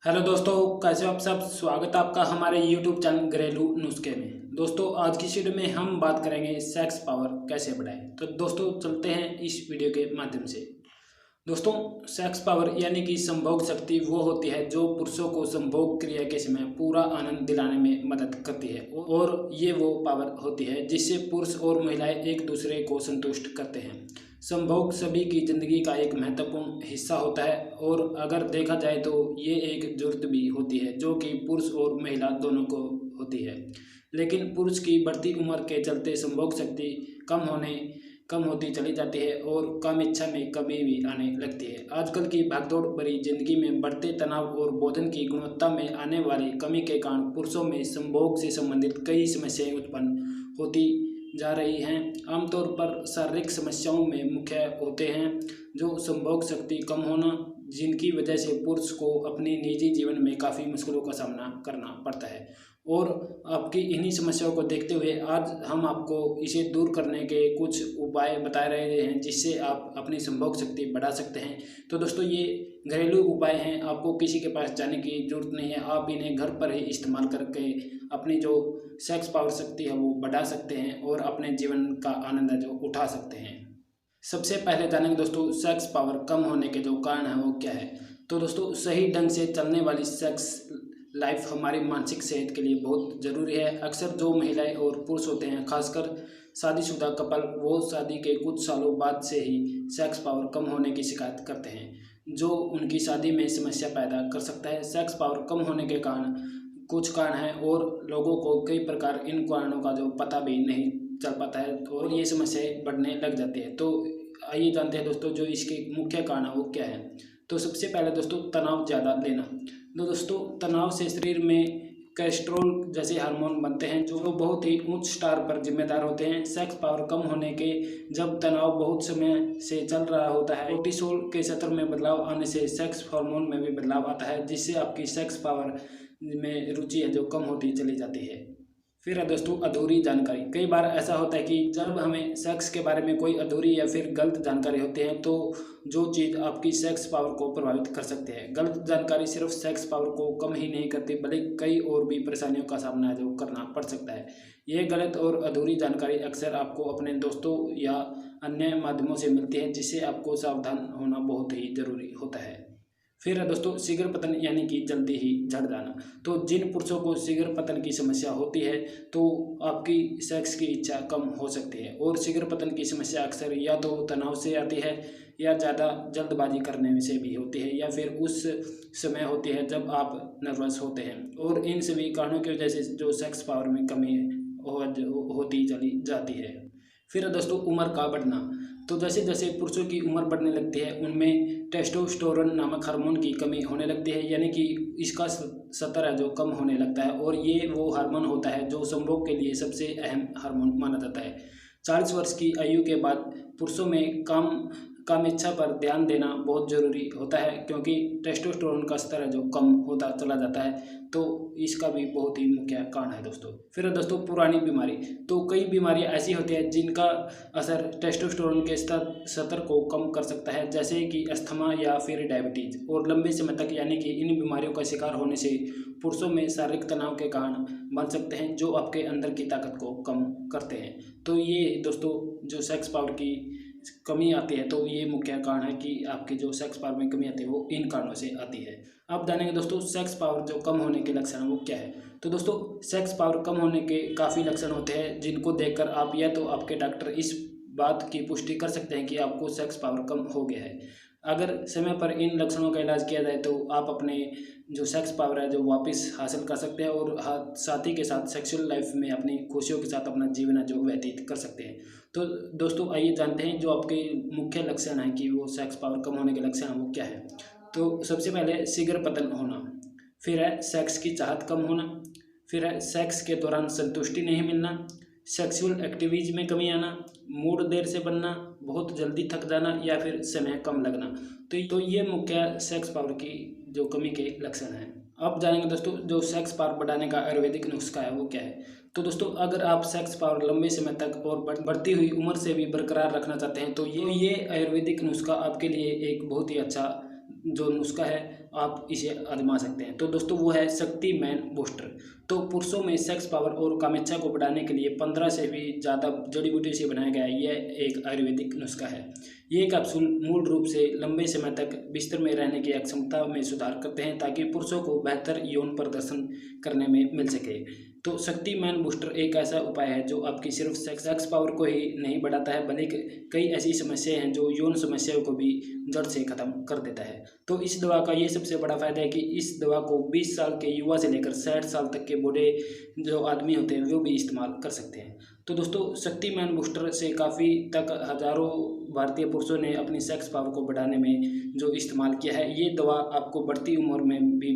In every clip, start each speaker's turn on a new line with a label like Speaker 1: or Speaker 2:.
Speaker 1: Hello दोस्तों, कैसे हो आप सब। स्वागत है आपका हमारे YouTube चैनल घरेलू नुस्खे में। दोस्तों आज की वीडियो में हम बात करेंगे सेक्स पावर कैसे बढ़ाएं। तो दोस्तों चलते हैं इस वीडियो के माध्यम से। दोस्तों सेक्स पावर यानी कि संभोग शक्ति वो होती है जो पुरुषों को संभोग क्रिया के समय पूरा आनंद दिलाने में मदद करती है और ये वो पावर होती है जिससे पुरुष और महिलाएं एक दूसरे को संतुष्ट करते हैं। संभोग सभी की जिंदगी का एक महत्वपूर्ण हिस्सा होता है और अगर देखा जाए तो ये एक जरूरत भी होती है जो कि पुरुष और महिला दोनों को होती है। लेकिन पुरुष की बढ़ती उम्र के चलते संभोग शक्ति कम होती चली जाती है और काम इच्छा में कमी भी आने लगती है। आजकल की भागदौड़ भरी जिंदगी में बढ़ते तनाव और भोजन की गुणवत्ता में आने वाली कमी के कारण पुरुषों में संभोग से संबंधित कई समस्याएं उत्पन्न होती जा रही हैं। आमतौर पर शारीरिक समस्याओं में मुख्य होते हैं जो संभोग शक्ति कम होना, जिनकी वजह से पुरुष को अपने निजी जीवन में काफ़ी मुश्किलों का सामना करना पड़ता है। और आपकी इन्हीं समस्याओं को देखते हुए आज हम आपको इसे दूर करने के कुछ उपाय बता रहे हैं जिससे आप अपनी संभोग शक्ति बढ़ा सकते हैं। तो दोस्तों ये घरेलू उपाय हैं, आपको किसी के पास जाने की ज़रूरत नहीं है। आप इन्हें घर पर ही इस्तेमाल करके अपनी जो सेक्स पावर शक्ति है वो बढ़ा सकते हैं और अपने जीवन का आनंद है जो उठा सकते हैं। सबसे पहले जानेंगे दोस्तों सेक्स पावर कम होने के जो कारण है वो क्या है। तो दोस्तों सही ढंग से चलने वाली सेक्स लाइफ हमारी मानसिक सेहत के लिए बहुत ज़रूरी है। अक्सर जो महिलाएं और पुरुष होते हैं, खासकर शादीशुदा कपल, वो शादी के कुछ सालों बाद से ही सेक्स पावर कम होने की शिकायत करते हैं जो उनकी शादी में समस्या पैदा कर सकता है। सेक्स पावर कम होने के कारण कुछ कारण हैं और लोगों को कई प्रकार इन कारणों का जो पता भी नहीं चल पाता है और ये समस्याएं बढ़ने लग जाती है। तो आइए जानते हैं दोस्तों जो इसके मुख्य कारण है वो क्या है। तो सबसे पहले दोस्तों तनाव ज़्यादा लेना। तो दोस्तों तनाव से शरीर में कोलेस्ट्रॉल जैसे हार्मोन बनते हैं जो बहुत ही उच्च स्तर पर जिम्मेदार होते हैं सेक्स पावर कम होने के। जब तनाव बहुत समय से चल रहा होता है, कोर्टिसोल के स्तर में बदलाव आने से सेक्स हार्मोन में भी बदलाव आता है जिससे आपकी सेक्स पावर में रुचि है जो कम होती चली जाती है। फिर है दोस्तों अधूरी जानकारी। कई बार ऐसा होता है कि जब हमें सेक्स के बारे में कोई अधूरी या फिर गलत जानकारी होती है तो जो चीज़ आपकी सेक्स पावर को प्रभावित कर सकते हैं। गलत जानकारी सिर्फ सेक्स पावर को कम ही नहीं करती बल्कि कई और भी परेशानियों का सामना जो करना पड़ सकता है। यह गलत और अधूरी जानकारी अक्सर आपको अपने दोस्तों या अन्य माध्यमों से मिलती है जिससे आपको सावधान होना बहुत ही ज़रूरी होता है। फिर है दोस्तों शीघ्र पतन यानी कि जल्दी ही झड़ जाना। तो जिन पुरुषों को शीघ्र पतन की समस्या होती है तो आपकी सेक्स की इच्छा कम हो सकती है और शीघ्र पतन की समस्या अक्सर या तो तनाव से आती है या ज़्यादा जल्दबाजी करने से भी होती है या फिर उस समय होती है जब आप नर्वस होते हैं। और इन सभी कारणों की वजह से जो सेक्स पावर में कमी होती चली जाती है। फिर दोस्तों उम्र का बढ़ना। तो जैसे जैसे पुरुषों की उम्र बढ़ने लगती है उनमें टेस्टोस्टेरोन नामक हार्मोन की कमी होने लगती है यानी कि इसका स्तर है जो कम होने लगता है और ये वो हार्मोन होता है जो संभोग के लिए सबसे अहम हार्मोन माना जाता है। 40 वर्ष की आयु के बाद पुरुषों में काम इच्छा पर ध्यान देना बहुत ज़रूरी होता है क्योंकि टेस्टोस्टेरोन का स्तर है जो कम होता चला जाता है। तो इसका भी बहुत ही मुख्य कारण है दोस्तों। फिर दोस्तों पुरानी बीमारी। तो कई बीमारियां ऐसी होती हैं जिनका असर टेस्टोस्टेरोन के स्तर को कम कर सकता है जैसे कि अस्थमा या फिर डायबिटीज़ और लंबे समय तक यानी कि इन बीमारियों का शिकार होने से पुरुषों में शारीरिक तनाव के कारण बन सकते हैं जो आपके अंदर की ताकत को कम करते हैं। तो ये दोस्तों जो सेक्स पावर की कमी आती है तो ये मुख्य कारण है कि आपकी जो सेक्स पावर में कमी आती है वो इन कारणों से आती है। अब जानेंगे दोस्तों सेक्स पावर जो कम होने के लक्षण है वो क्या है। तो दोस्तों सेक्स पावर कम होने के काफ़ी लक्षण होते हैं जिनको देखकर आप या तो आपके डॉक्टर इस बात की पुष्टि कर सकते हैं कि आपको सेक्स पावर कम हो गया है। अगर समय पर इन लक्षणों का इलाज किया जाए तो आप अपने जो सेक्स पावर है जो वापस हासिल कर सकते हैं और साथी के साथ सेक्सुअल लाइफ में अपनी खुशियों के साथ अपना जीवन है जो व्यतीत कर सकते हैं। तो दोस्तों आइए जानते हैं जो आपके मुख्य लक्षण हैं कि वो सेक्स पावर कम होने के लक्षण हैं वो क्या है। तो सबसे पहले शीघ्र पतन होना, फिर है सेक्स की चाहत कम होना, फिर है सेक्स के दौरान संतुष्टि नहीं मिलना, सेक्सुअल एक्टिविटीज में कमी आना, मूड देर से बनना, बहुत जल्दी थक जाना या फिर समय कम लगना। तो ये मुख्य सेक्स पावर की जो कमी के लक्षण हैं। अब जानेंगे दोस्तों जो सेक्स पावर बढ़ाने का आयुर्वेदिक नुस्खा है वो क्या है। तो दोस्तों अगर आप सेक्स पावर लंबे समय तक और बढ़ती हुई उम्र से भी बरकरार रखना चाहते हैं तो ये आयुर्वेदिक नुस्खा आपके लिए एक बहुत ही अच्छा जो नुस्खा है आप इसे आजमा सकते हैं। तो दोस्तों वो है शक्ति मैन बूस्टर। तो पुरुषों में सेक्स पावर और कामेच्छा को बढ़ाने के लिए 15 से भी ज़्यादा जड़ी बूटियों से बनाया गया यह एक आयुर्वेदिक नुस्खा है। ये कैप्सूल मूल रूप से लंबे समय तक बिस्तर में रहने की क्षमता में सुधार करते हैं ताकि पुरुषों को बेहतर यौन प्रदर्शन करने में मिल सके। तो शक्ति मैन बूस्टर एक ऐसा उपाय है जो आपकी सिर्फ सेक्स पावर को ही नहीं बढ़ाता है बल्कि कई ऐसी समस्याएं हैं जो यौन समस्याओं को भी जड़ से खत्म कर देता है। तो इस दवा का ये सबसे बड़ा फायदा है कि इस दवा को 20 साल के युवा से लेकर 60 साल तक के बूढ़े जो आदमी होते हैं वो भी इस्तेमाल कर सकते हैं। तो दोस्तों शक्ति मैन बूस्टर से काफ़ी तक हजारों भारतीय पुरुषों ने अपनी सेक्स पावर को बढ़ाने में जो इस्तेमाल किया है। ये दवा आपको बढ़ती उम्र में भी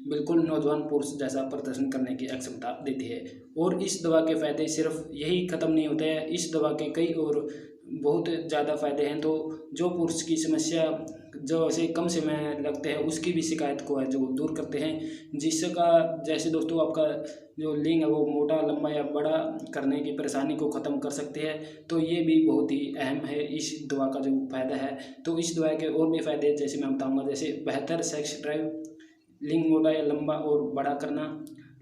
Speaker 1: बिल्कुल नौजवान पुरुष जैसा प्रदर्शन करने की क्षमता देती है। और इस दवा के फ़ायदे सिर्फ यही ख़त्म नहीं होते हैं, इस दवा के कई और बहुत ज़्यादा फ़ायदे हैं। तो जो पुरुष की समस्या जो ऐसे कम समय लगते हैं उसकी भी शिकायत को है जो दूर करते हैं, जिसका जैसे दोस्तों आपका जो लिंग है वो मोटा लंबा या बड़ा करने की परेशानी को ख़त्म कर सकते हैं। तो ये भी बहुत ही अहम है इस दवा का जो फ़ायदा है। तो इस दवा के और भी फ़ायदे जैसे मैं बताऊँगा, जैसे बेहतर सेक्स ड्राइव, लिंग मोटा या लंबा और बड़ा करना,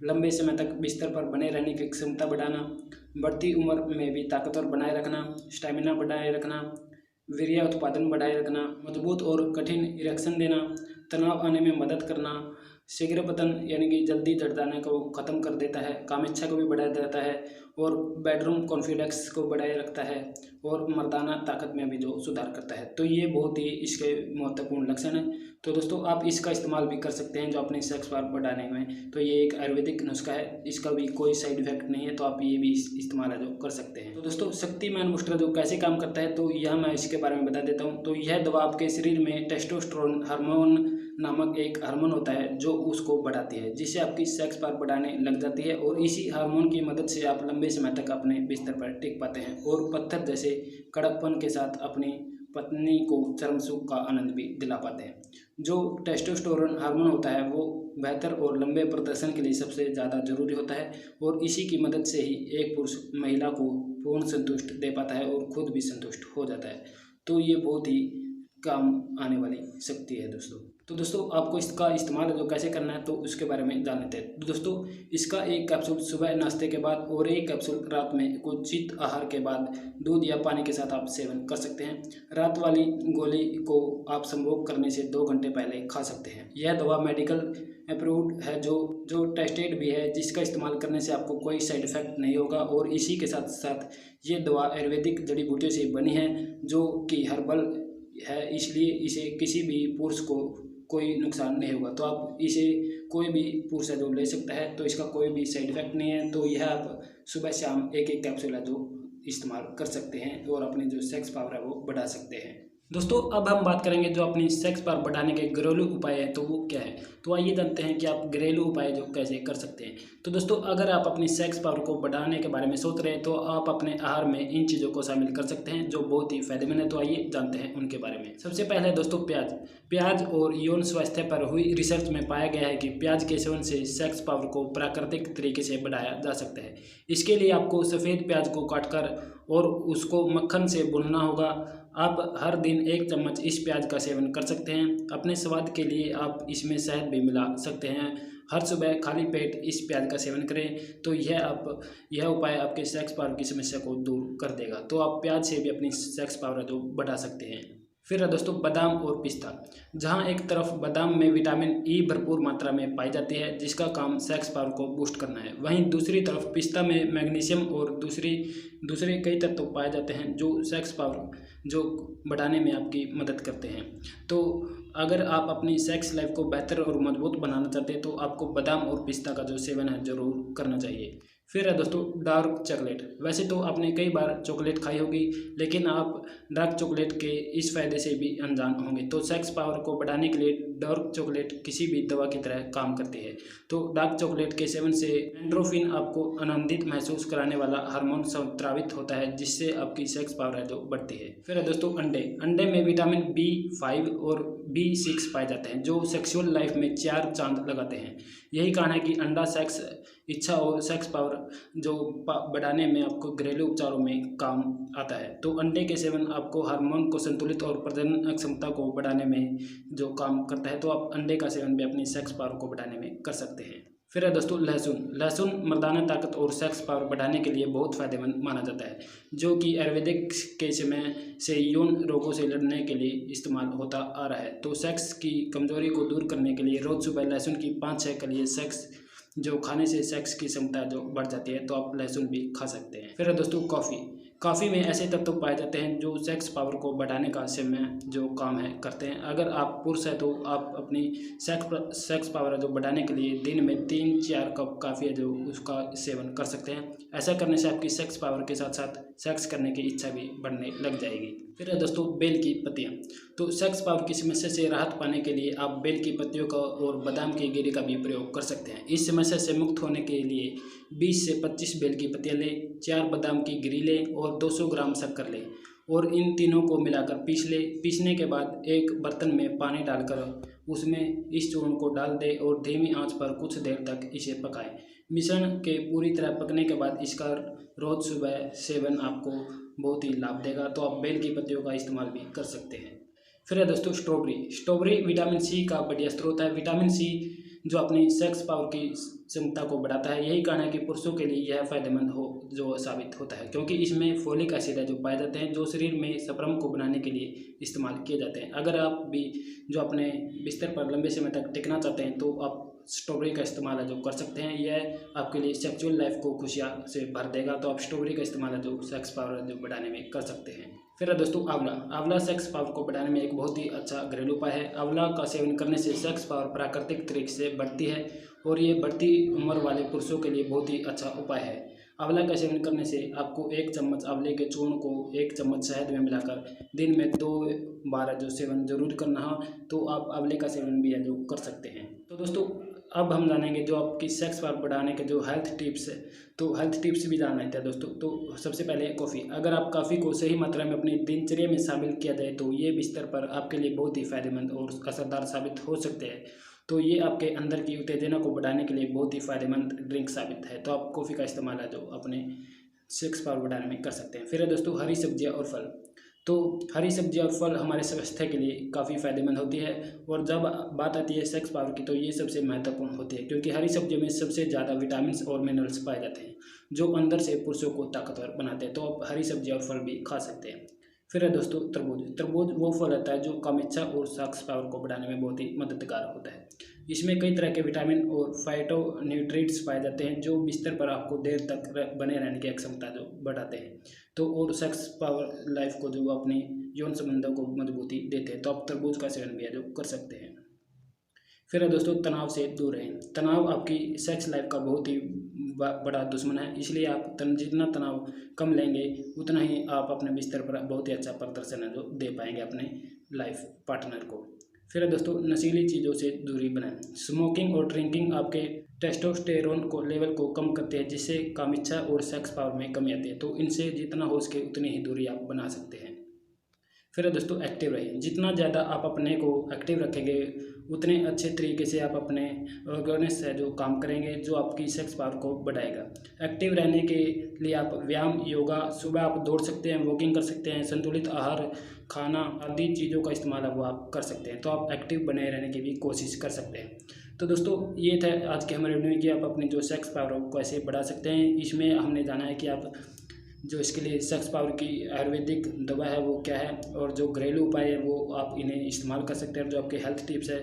Speaker 1: लंबे समय तक बिस्तर पर बने रहने की क्षमता बढ़ाना, बढ़ती उम्र में भी ताकतवर बनाए रखना, स्टैमिना बनाए रखना, वीर्य उत्पादन बढ़ाए रखना, मजबूत और कठिन इरेक्शन देना, तनाव आने में मदद करना, शीघ्र पतन यानी कि जल्दी जड़ जाने को ख़त्म कर देता है, कामेच्छा को भी बढ़ाया देता है और बेडरूम कॉन्फिडेंस को बढ़ाए रखता है और मर्दाना ताकत में भी जो सुधार करता है। तो ये बहुत ही इसके महत्वपूर्ण लक्षण हैं। तो दोस्तों आप इसका इस्तेमाल भी कर सकते हैं जो अपनी सेक्स पावर बढ़ाने में। तो ये एक आयुर्वेदिक नुस्खा है, इसका भी कोई साइड इफेक्ट नहीं है, तो आप ये भी इस्तेमाल है जो कर सकते हैं। तो दोस्तों शक्ति मैन बूस्टर जो कैसे काम करता है तो यह मैं इसके बारे में बता देता हूँ। तो यह दवा आपके शरीर में टेस्टोस्टेरोन हार्मोन नामक एक हार्मोन होता है जो उसको बढ़ाती है, जिससे आपकी सेक्स पावर बढ़ाने लग जाती है और इसी हार्मोन की मदद से आप लंबे समय तक अपने बिस्तर पर टिक पाते हैं और पत्थर जैसे कड़कपन के साथ अपनी पत्नी को चरम सुख का आनंद भी दिला पाते हैं। जो टेस्टोस्टेरोन हार्मोन होता है वो बेहतर और लंबे प्रदर्शन के लिए सबसे ज़्यादा जरूरी होता है और इसी की मदद से ही एक पुरुष महिला को पूर्ण संतुष्ट दे पाता है और खुद भी संतुष्ट हो जाता है। तो ये बहुत ही काम आने वाली शक्ति है दोस्तों। तो दोस्तों आपको इसका इस्तेमाल जो कैसे करना है तो उसके बारे में जान लेते हैं। तो दोस्तों इसका एक कैप्सूल सुबह नाश्ते के बाद और एक कैप्सूल रात में उचित आहार के बाद दूध या पानी के साथ आप सेवन कर सकते हैं। रात वाली गोली को आप संभोग करने से 2 घंटे पहले खा सकते हैं। यह दवा मेडिकल अप्रूव्ड है जो टेस्टेड भी है, जिसका इस्तेमाल करने से आपको कोई साइड इफेक्ट नहीं होगा और इसी के साथ साथ ये दवा आयुर्वेदिक जड़ी बूटियों से बनी है जो कि हर्बल है, इसलिए इसे किसी भी पुरुष को कोई नुकसान नहीं होगा। तो आप इसे कोई भी पुरुष है जो ले सकता है, तो इसका कोई भी साइड इफेक्ट नहीं है। तो यह आप सुबह शाम एक एक कैप्सूल है जो इस्तेमाल कर सकते हैं और अपनी जो सेक्स पावर है वो बढ़ा सकते हैं। दोस्तों अब हम बात करेंगे जो अपनी सेक्स पावर बढ़ाने के घरेलू उपाय है तो वो क्या है। तो आइए जानते हैं कि आप घरेलू उपाय जो कैसे कर सकते हैं। तो दोस्तों अगर आप अपनी सेक्स पावर को बढ़ाने के बारे में सोच रहे हैं तो आप अपने आहार में इन चीज़ों को शामिल कर सकते हैं जो बहुत ही फायदेमंद है। तो आइए जानते हैं उनके बारे में। सबसे पहले दोस्तों प्याज और यौन स्वास्थ्य पर हुई रिसर्च में पाया गया है कि प्याज के सेवन से सेक्स पावर को प्राकृतिक तरीके से बढ़ाया जा सकता है। इसके लिए आपको सफ़ेद प्याज को काटकर और उसको मक्खन से भूनना होगा। आप हर दिन 1 चम्मच इस प्याज का सेवन कर सकते हैं। अपने स्वाद के लिए आप इसमें शहद भी मिला सकते हैं। हर सुबह खाली पेट इस प्याज का सेवन करें तो यह उपाय आपके सेक्स पावर की समस्या को दूर कर देगा। तो आप प्याज से भी अपनी सेक्स पावर तो बढ़ा सकते हैं। फिर है दोस्तों बादाम और पिस्ता। जहां एक तरफ बादाम में विटामिन ई भरपूर मात्रा में पाई जाती है जिसका काम सेक्स पावर को बूस्ट करना है, वहीं दूसरी तरफ पिस्ता में मैग्नीशियम और दूसरे कई तत्व पाए जाते हैं जो सेक्स पावर जो बढ़ाने में आपकी मदद करते हैं। तो अगर आप अपनी सेक्स लाइफ को बेहतर और मजबूत बनाना चाहते हैं तो आपको बादाम और पिस्ता का जो सेवन है ज़रूर करना चाहिए। फिर है दोस्तों डार्क चॉकलेट। वैसे तो आपने कई बार चॉकलेट खाई होगी लेकिन आप डार्क चॉकलेट के इस फायदे से भी अनजान होंगे। तो सेक्स पावर को बढ़ाने के लिए डार्क चॉकलेट किसी भी दवा की तरह काम करती है। तो डार्क चॉकलेट के सेवन से एंड्रोफिन आपको आनंदित महसूस कराने वाला हार्मोन स्रावित होता है जिससे आपकी सेक्स पावर है जो बढ़ती है। फिर है दोस्तों अंडे में विटामिन B5 और B6 पाए जाते हैं जो सेक्सुअल लाइफ में 4 चांद लगाते हैं। यही कारण है कि अंडा सेक्स इच्छा और सेक्स पावर जो बढ़ाने में आपको घरेलू उपचारों में काम आता है। तो अंडे के सेवन आपको हार्मोन को संतुलित और प्रजनन क्षमता को बढ़ाने में जो काम करता है, तो आप अंडे का सेवन भी अपनी सेक्स पावर को बढ़ाने में कर सकते हैं। फिर है दोस्तों लहसुन मर्दाना ताकत और सेक्स पावर बढ़ाने के लिए बहुत फायदेमंद माना जाता है, जो कि आयुर्वेदिक के समय से यौन रोगों से लड़ने के लिए इस्तेमाल होता आ रहा है। तो सेक्स की कमजोरी को दूर करने के लिए रोज सुबह लहसुन की 5-6 कलियां सेक्स जो खाने से सेक्स की क्षमता जो बढ़ जाती है, तो आप लहसुन भी खा सकते हैं। फिर है दोस्तों कॉफ़ी में ऐसे तत्व पाए जाते हैं जो सेक्स पावर को बढ़ाने का समय जो काम है करते हैं। अगर आप पुरुष हैं तो आप अपनी सेक्स पावर जो बढ़ाने के लिए दिन में 3-4 कप काफ़ी है जो उसका सेवन कर सकते हैं। ऐसा करने से आपकी सेक्स पावर के साथ साथ सेक्स करने की इच्छा भी बढ़ने लग जाएगी। फिर है दोस्तों बेल की पत्तियाँ। तो सेक्स पावर की समस्या से राहत पाने के लिए आप बेल की पत्तियों का और बादाम की गिरी का भी प्रयोग कर सकते हैं। इस समस्या से मुक्त होने के लिए 20 से 25 बेल की पत्तियाँ लें, 4 बादाम की गिरी लें और 200 ग्राम शक्कर लें और इन तीनों को मिलाकर पीस लें। पीसने के बाद एक बर्तन में पानी डालकर उसमें इस चूर्ण को डाल दें और धीमी आंच पर कुछ देर तक इसे पकाएं। मिश्रण के पूरी तरह पकने के बाद इसका रोज सुबह सेवन आपको बहुत ही लाभ देगा। तो आप बेल की पत्तियों का इस्तेमाल भी कर सकते हैं। फिर है दोस्तों स्ट्रॉबेरी विटामिन सी का बढ़िया स्रोत है। विटामिन सी जो अपनी सेक्स पावर की क्षमता को बढ़ाता है। यही कारण है कि पुरुषों के लिए यह फायदेमंद जो साबित होता है, क्योंकि इसमें फोलिक एसिड है जो पाए जाते हैं, जो शरीर में स्पर्म को बनाने के लिए इस्तेमाल किए जाते हैं। अगर आप भी जो अपने बिस्तर पर लंबे समय तक टिकना चाहते हैं तो आप स्ट्रॉबेरी का इस्तेमाल है जो कर सकते हैं। यह आपके लिए सेक्सुअल लाइफ को खुशियाँ से भर देगा। तो आप स्ट्रॉबेरी का इस्तेमाल है जो सेक्स पावर जो बढ़ाने में कर सकते हैं। फिर है दोस्तों आंवला सेक्स पावर को बढ़ाने में एक बहुत ही अच्छा घरेलू उपाय है। आंवला का सेवन करने से सेक्स पावर प्राकृतिक तरीके से बढ़ती है और ये बढ़ती उम्र वाले पुरुषों के लिए बहुत ही अच्छा उपाय है। आंवला का सेवन करने से आपको 1 चम्मच आंवले के चूर्ण को 1 चम्मच शहद में मिलाकर दिन में 2 बार जो सेवन जरूर करना है। तो आप आंवले का सेवन भी है जो कर सकते हैं। तो दोस्तों अब हम जानेंगे जो आपकी सेक्स पावर बढ़ाने के जो हेल्थ टिप्स है, तो हेल्थ टिप्स भी जानना है दोस्तों। तो सबसे पहले कॉफ़ी। अगर आप कॉफ़ी को सही मात्रा में अपनी दिनचर्या में शामिल किया जाए तो ये बिस्तर पर आपके लिए बहुत ही फायदेमंद और असरदार साबित हो सकते हैं। तो ये आपके अंदर की उत्तेजना को बढ़ाने के लिए बहुत ही फायदेमंद ड्रिंक साबित है। तो आप कॉफ़ी का इस्तेमाल है जो अपने सेक्स पावर बढ़ाने में कर सकते हैं। फिर है दोस्तों हरी सब्जियाँ और फल। तो हरी सब्जियाँ और फल हमारे स्वास्थ्य के लिए काफ़ी फायदेमंद होती है। और जब बात आती है सेक्स पावर की तो ये सबसे महत्वपूर्ण होती है, क्योंकि हरी सब्जियों में सबसे ज़्यादा विटामिन और मिनरल्स पाए जाते हैं जो अंदर से पुरुषों को ताकतवर बनाते हैं। तो आप हरी सब्जियाँ और फल भी खा सकते हैं। फिर है दोस्तों तरबूज वो फल होता है जो कामिच्छा और सेक्स पावर को बढ़ाने में बहुत ही मददगार होता है। इसमें कई तरह के विटामिन और फाइटोन्यूट्रिएंट्स पाए जाते हैं जो बिस्तर पर आपको देर तक बने रहने की क्षमता जो बढ़ाते हैं। तो और सेक्स पावर लाइफ को जो अपनी यौन संबंधों को मजबूती देते हैं। तो आप तरबूज का सेवन भी है जो कर सकते हैं। फिर है दोस्तों तनाव से दूर रहें। तनाव आपकी सेक्स लाइफ का बहुत ही बड़ा दुश्मन है, इसलिए आप जितना तनाव कम लेंगे उतना ही आप अपने बिस्तर पर बहुत ही अच्छा प्रदर्शन है जो दे पाएंगे अपने लाइफ पार्टनर को। फिर है दोस्तों नशीली चीज़ों से दूरी बनाएं। स्मोकिंग और ड्रिंकिंग आपके टेस्टोस्टेरोन को लेवल को कम करते हैं, जिससे कामिच्छा और सेक्स पावर में कमी आती है। तो इनसे जितना हो सके उतनी ही दूरी आप बना सकते हैं। फिर है दोस्तों एक्टिव रहिए। जितना ज़्यादा आप अपने को एक्टिव रखेंगे उतने अच्छे तरीके से आप अपने ऑर्गेन्स है जो काम करेंगे जो आपकी सेक्स पावर को बढ़ाएगा। एक्टिव रहने के लिए आप व्यायाम, योगा, सुबह आप दौड़ सकते हैं, वॉकिंग कर सकते हैं, संतुलित आहार खाना आदि चीज़ों का इस्तेमाल है वो आप कर सकते हैं। तो आप एक्टिव बने रहने की भी कोशिश कर सकते हैं। तो दोस्तों ये था आज के हमारे वीडियो में कि आप अपनी जो सेक्स पावर को कैसे बढ़ा सकते हैं। इसमें हमने जाना है कि आप जो इसके लिए सेक्स पावर की आयुर्वेदिक दवा है वो क्या है और जो घरेलू उपाय है वो आप इन्हें इस्तेमाल कर सकते हैं। जो आपके हेल्थ टिप्स है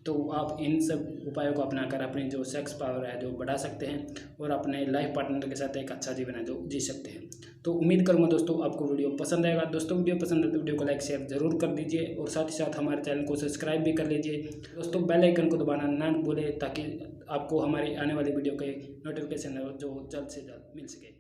Speaker 1: तो आप इन सब उपायों को अपनाकर अपनी जो सेक्स पावर है जो बढ़ा सकते हैं और अपने लाइफ पार्टनर के साथ एक अच्छा जीवन है जो जी सकते हैं। तो उम्मीद करूँगा दोस्तों आपको वीडियो पसंद आएगा। दोस्तों वीडियो पसंद है तो वीडियो को लाइक शेयर जरूर कर दीजिए और साथ ही साथ हमारे चैनल को सब्सक्राइब भी कर लीजिए। दोस्तों बेल आइकन को दबाना ना भूलें ताकि आपको हमारी आने वाली वीडियो के नोटिफिकेशन जो जल्द से जल्द मिल सके।